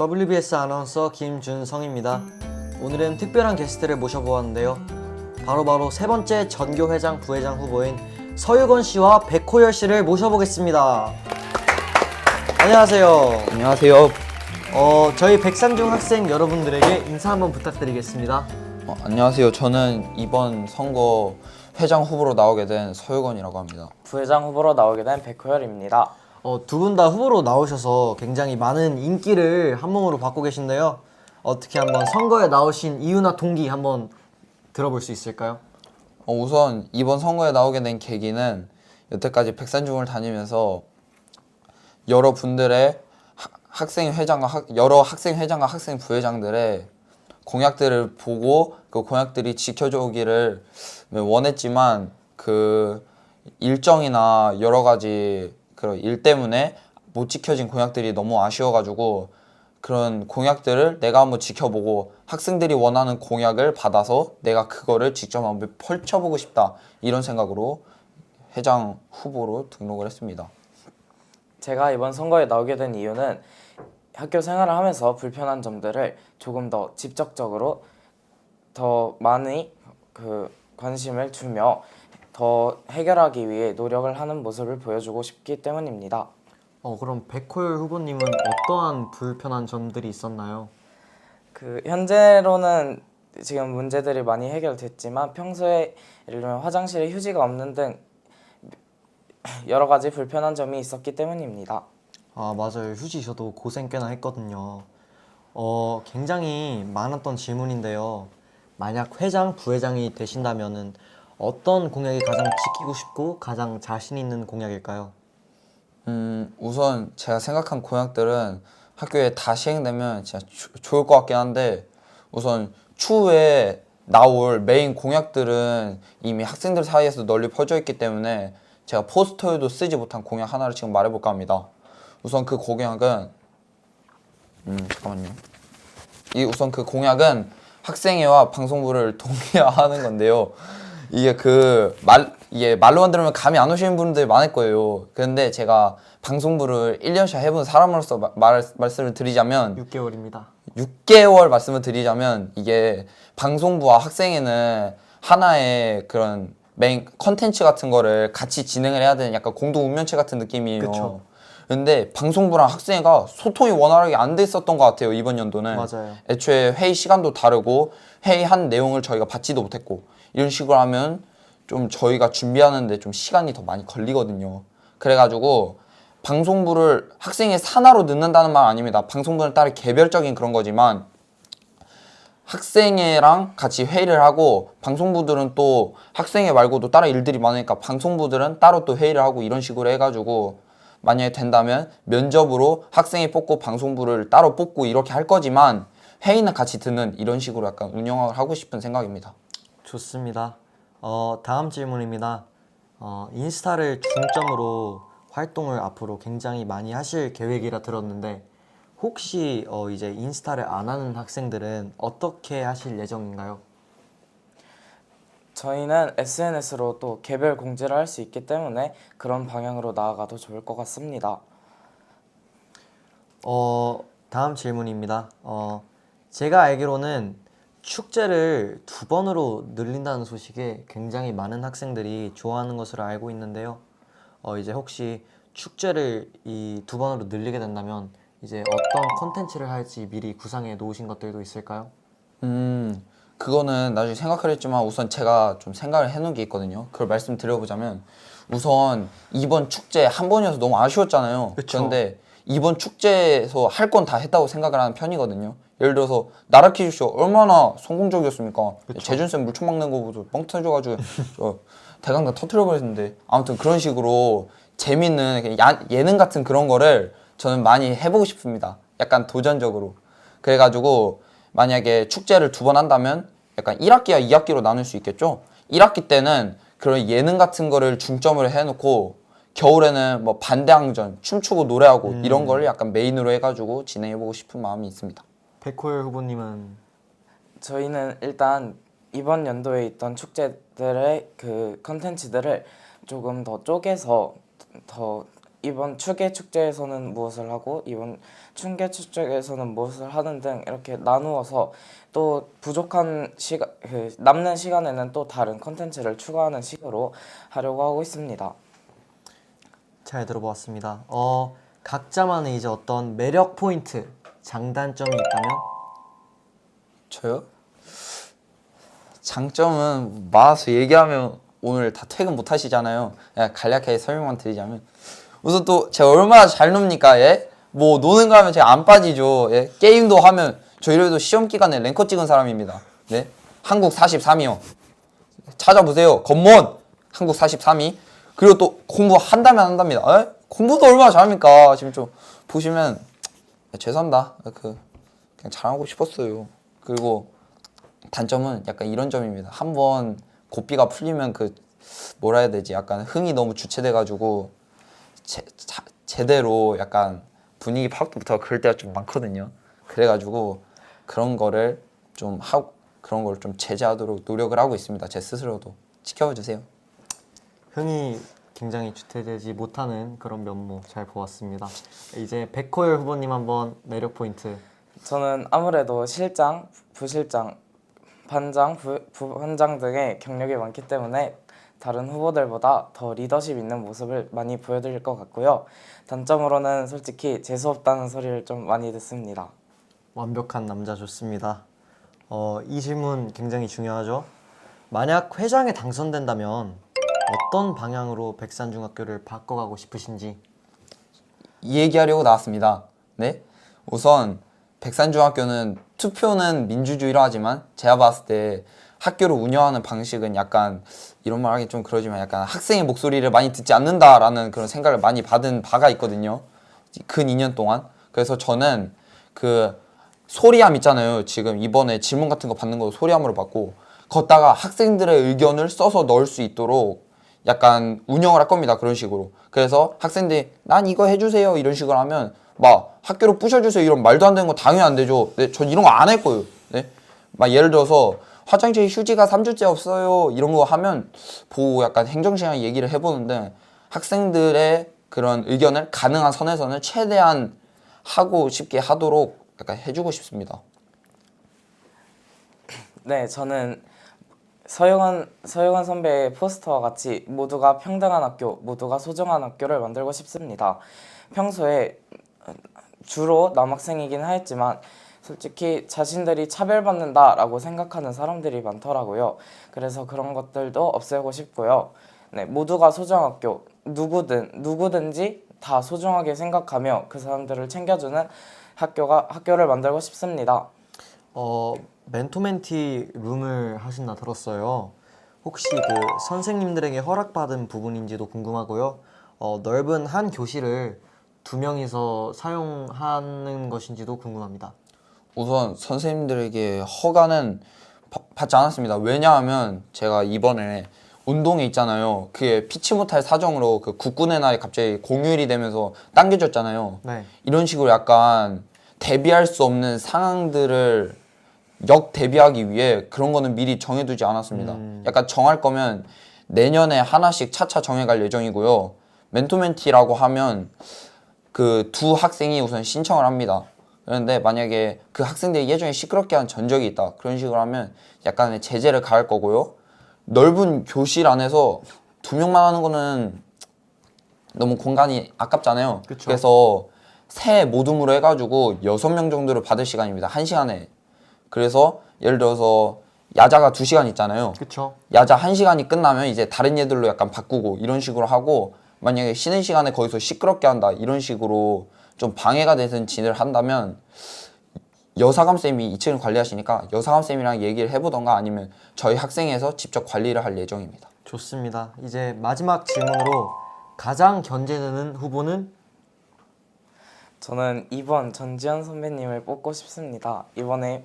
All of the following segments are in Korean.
WBS 아나운서 김준성입니다. 오늘은 특별한 게스트를 모셔보았는데요. 바로 세 번째 전교회장 부회장 후보인 서유건 씨와 백호열 씨를 모셔보겠습니다. 안녕하세요. 안녕하세요. 저희 백산중 학생 여러분들에게 인사 한번 부탁드리겠습니다. 안녕하세요. 저는 이번 선거 회장 후보로 나오게 된 서유건이라고 합니다. 부회장 후보로 나오게 된 백호열입니다. 두 분 다 후보로 나오셔서 굉장히 많은 인기를 한 몸으로 받고 계신데요. 어떻게 한번 선거에 나오신 이유나 동기 한번 들어볼 수 있을까요? 우선 이번 선거에 나오게 된 계기는 여태까지 백산중을 다니면서 여러 분들의 여러 학생회장과 학생 부회장들의 공약들을 보고 그 공약들이 지켜져 오기를 원했지만 그 일정이나 여러 가지 그런 일 때문에 못 지켜진 공약들이 너무 아쉬워가지고 그런 공약들을 내가 한번 지켜보고 학생들이 원하는 공약을 받아서 내가 그거를 직접 한번 펼쳐보고 싶다, 이런 생각으로 회장 후보로 등록을 했습니다. 제가 이번 선거에 나오게 된 이유는 학교 생활을 하면서 불편한 점들을 조금 더 직접적으로 더 많이 관심을 주며 더 해결하기 위해 노력을 하는 모습을 보여주고 싶기 때문입니다. 그럼 백호열 후보님은 어떠한 불편한 점들이 있었나요? 현재로는 지금 문제들이 많이 해결됐지만 평소에 예를 들면 화장실에 휴지가 없는 등 여러 가지 불편한 점이 있었기 때문입니다. 맞아요. 휴지 저도 고생 꽤나 했거든요. 굉장히 많았던 질문인데요. 만약 회장, 부회장이 되신다면은 어떤 공약이 가장 지키고 싶고 가장 자신 있는 공약일까요? 우선 제가 생각한 공약들은 학교에 다 시행되면 진짜 좋을 것 같긴 한데, 우선 추후에 나올 메인 공약들은 이미 학생들 사이에서 널리 퍼져 있기 때문에 제가 포스터에도 쓰지 못한 공약 하나를 지금 말해볼까 합니다. 우선 그 공약은 우선 그 공약은 학생회와 방송부를 동의하는 건데요. 이게 말로만 들으면 감이 안 오시는 분들이 많을 거예요. 그런데 제가 방송부를 1년씩 해본 사람으로서 말씀을 드리자면 6개월입니다. 6개월 말씀을 드리자면 이게 방송부와 학생회는 하나의 그런 메인 컨텐츠 같은 거를 같이 진행을 해야 되는 약간 공동 운명체 같은 느낌이에요. 그쵸. 근데 방송부랑 학생회가 소통이 원활하게 안 돼 있었던 것 같아요, 이번 연도는. 맞아요. 애초에 회의 시간도 다르고 회의한 내용을 저희가 받지도 못했고, 이런 식으로 하면 좀 저희가 준비하는데 좀 시간이 더 많이 걸리거든요. 그래가지고 방송부를 학생회 산하로 넣는다는 말 아닙니다. 방송부는 따로 개별적인 그런 거지만 학생회랑 같이 회의를 하고, 방송부들은 또 학생회 말고도 다른 일들이 많으니까 방송부들은 따로 또 회의를 하고, 이런 식으로 해가지고 만약에 된다면 면접으로 학생회 뽑고 방송부를 따로 뽑고 이렇게 할 거지만 회의는 같이 듣는 이런 식으로 약간 운영을 하고 싶은 생각입니다. 좋습니다. 다음 질문입니다. 인스타를 중점으로 활동을 앞으로 굉장히 많이 하실 계획이라 들었는데 혹시 이제 인스타를 안 하는 학생들은 어떻게 하실 예정인가요? 저희는 SNS로 또 개별 공지를 할 수 있기 때문에 그런 방향으로 나아가도 좋을 것 같습니다. 다음 질문입니다. 제가 알기로는 축제를 2번으로 늘린다는 소식에 굉장히 많은 학생들이 좋아하는 것으로 알고 있는데요. 이제 혹시 축제를 이 2번으로 늘리게 된다면 이제 어떤 콘텐츠를 할지 미리 구상해 놓으신 것들도 있을까요? 그거는 나중에 생각을 했지만 우선 제가 좀 생각을 해놓은 게 있거든요. 그걸 말씀드려보자면, 우선 이번 축제 한 번이어서 너무 아쉬웠잖아요. 그쵸. 그런데 이번 축제에서 할 건 다 했다고 생각을 하는 편이거든요. 예를 들어서 나라 퀴즈쇼 얼마나 성공적이었습니까? 재준쌤 물총 막는 거보다 뻥 터져가지고 저 대강당 터트려버렸는데, 아무튼 그런 식으로 재밌는 예능 같은 그런 거를 저는 많이 해보고 싶습니다. 약간 도전적으로. 그래가지고 만약에 축제를 2번 한다면 약간 1학기와 2학기로 나눌 수 있겠죠? 1학기 때는 그런 예능 같은 거를 중점으로 해놓고 겨울에는 뭐 반대항전, 춤추고 노래하고 이런 걸 약간 메인으로 해가지고 진행해보고 싶은 마음이 있습니다. 백호열 후보님은 저희는 일단 이번 연도에 있던 축제들의 컨텐츠들을 조금 더 쪼개서 더 이번 추계 축제에서는 무엇을 하고 이번 춘계 축제에서는 무엇을 하는 등 이렇게 나누어서 또 부족한 시간 남는 시간에는 또 다른 컨텐츠를 추가하는 식으로 하려고 하고 있습니다. 잘 들어보았습니다. 각자만의 이제 어떤 매력 포인트, 장단점이 있다면? 저요? 장점은 많아서 얘기하면 오늘 다 퇴근 못 하시잖아요. 그냥 간략하게 설명만 드리자면, 우선 또 제가 얼마나 잘 놉니까? 예? 뭐 노는 거 하면 제가 안 빠지죠. 예? 게임도 하면 저 이래도 시험 기간에 랭커 찍은 사람입니다. 네? 한국 43위요. 찾아보세요. 검문 한국 43위. 그리고 또 공부한다면 한답니다. 에? 공부도 얼마나 잘합니까? 지금 좀 보시면 죄송합니다. 그냥 잘하고 싶었어요. 그리고 단점은 약간 이런 점입니다. 한번 고삐가 풀리면 뭐라 해야 되지? 약간 흥이 너무 주체돼가지고 제대로 약간 분위기 파악부터 그럴 때가 좀 많거든요. 그래가지고 그런 거를 좀 하고 그런 걸 좀 제재하도록 노력을 하고 있습니다. 제 스스로도 지켜봐 주세요. 흥이 굉장히 주체되지 못하는 그런 면모 잘 보았습니다. 이제 백호열 후보님 한번 매력 포인트. 저는 아무래도 실장, 부실장, 반장, 부반장 등의 경력이 많기 때문에 다른 후보들보다 더 리더십 있는 모습을 많이 보여드릴 것 같고요. 단점으로는 솔직히 재수없다는 소리를 좀 많이 듣습니다. 완벽한 남자 좋습니다. 이 질문 굉장히 중요하죠. 만약 회장에 당선된다면 어떤 방향으로 백산중학교를 바꿔가고 싶으신지. 이 얘기하려고 나왔습니다. 네? 우선 백산중학교는 투표는 민주주의라 하지만 제가 봤을 때 학교를 운영하는 방식은 약간 이런 말 하기 좀 그러지만 약간 학생의 목소리를 많이 듣지 않는다라는 그런 생각을 많이 받은 바가 있거든요. 근 2년 동안. 그래서 저는 소리함 있잖아요. 지금 이번에 질문 같은 거 받는 거 소리함으로 받고 걷다가 학생들의 의견을 써서 넣을 수 있도록 약간 운영을 할 겁니다. 그런 식으로. 그래서 학생들이 난 이거 해주세요 이런 식으로 하면 막 학교로 부셔주세요 이런 말도 안 되는 거 당연히 안 되죠. 네, 전 이런 거 안 할 거예요. 네? 막 예를 들어서 화장실 휴지가 3주째 없어요 이런 거 하면 보고 약간 행정시장 얘기를 해보는데 학생들의 그런 의견을 가능한 선에서는 최대한 하고 싶게 하도록 약간 해주고 싶습니다. 네, 저는 서영원 선배의 포스터와 같이 모두가 평등한 학교, 모두가 소중한 학교를 만들고 싶습니다. 평소에 주로 남학생이긴 하였지만 솔직히 자신들이 차별받는다라고 생각하는 사람들이 많더라고요. 그래서 그런 것들도 없애고 싶고요. 네, 모두가 소중한 학교, 누구든지 다 소중하게 생각하며 그 사람들을 챙겨주는 학교를 만들고 싶습니다. 멘토멘티 룸을 하신다 들었어요. 혹시 선생님들에게 허락받은 부분인지도 궁금하고요. 넓은 한 교실을 2명이서 사용하는 것인지도 궁금합니다. 우선 선생님들에게 허가는 받지 않았습니다. 왜냐하면 제가 이번에 운동회 있잖아요. 그게 피치 못할 사정으로 국군의 날 갑자기 공휴일이 되면서 당겨졌잖아요. 네. 이런 식으로 약간 대비할 수 없는 상황들을 대비하기 위해 그런 거는 미리 정해두지 않았습니다. 약간 정할 거면 내년에 하나씩 차차 정해갈 예정이고요. 멘토멘티라고 하면 두 학생이 우선 신청을 합니다. 그런데 만약에 그 학생들이 예전에 시끄럽게 한 전적이 있다 그런 식으로 하면 약간의 제재를 가할 거고요. 넓은 교실 안에서 2명만 하는 거는 너무 공간이 아깝잖아요. 그쵸. 그래서 세 모둠으로 해가지고 6명 정도를 받을 시간입니다. 1시간에. 그래서 예를 들어서 야자가 2시간 있잖아요. 그쵸. 야자 1시간이 끝나면 이제 다른 애들로 약간 바꾸고 이런 식으로 하고 만약에 쉬는 시간에 거기서 시끄럽게 한다 이런 식으로 좀 방해가 되는 짓을 한다면 여사감쌤이 2층을 관리하시니까 여사감쌤이랑 얘기를 해보던가 아니면 저희 학생에서 직접 관리를 할 예정입니다. 좋습니다. 이제 마지막 질문으로 가장 견제되는 후보는? 저는 이번 전지현 선배님을 뽑고 싶습니다. 이번에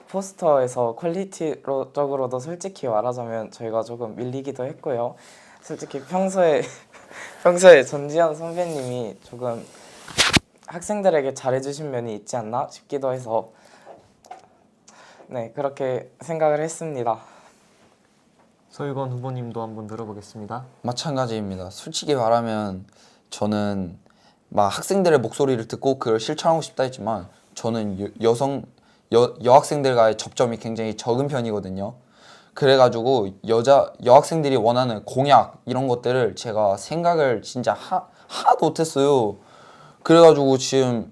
포스터에서 퀄리티적으로도 솔직히 말하자면 저희가 조금 밀리기도 했고요. 솔직히 평소에 전지현 선배님이 조금 학생들에게 잘해주신 면이 있지 않나 싶기도 해서 네, 그렇게 생각을 했습니다. 서유건 후보님도 한번 들어보겠습니다. 마찬가지입니다. 솔직히 말하면 저는 막 학생들의 목소리를 듣고 그걸 실천하고 싶다 했지만 저는 여학생들과의 접점이 굉장히 적은 편이거든요. 그래가지고 여학생들이 원하는 공약 이런 것들을 제가 생각을 진짜 하나도 못했어요. 그래가지고 지금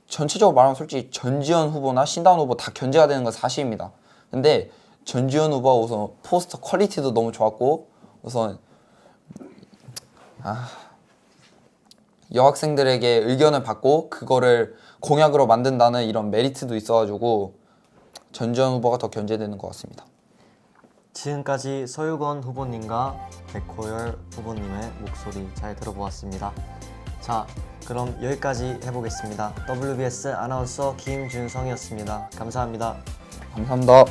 전체적으로 말하면 솔직히 전지현 후보나 신다운 후보 다 견제가 되는 건 사실입니다. 근데 전지현 후보가 우선 포스터 퀄리티도 너무 좋았고 우선 여학생들에게 의견을 받고 그거를 공약으로 만든다는 이런 메리트도 있어가지고 전지현 후보가 더 견제되는 것 같습니다. 지금까지 서유건 후보님과 백호열 후보님의 목소리 잘 들어보았습니다. 자, 그럼 여기까지 해보겠습니다. WBS 아나운서 김준성이었습니다. 감사합니다. 감사합니다.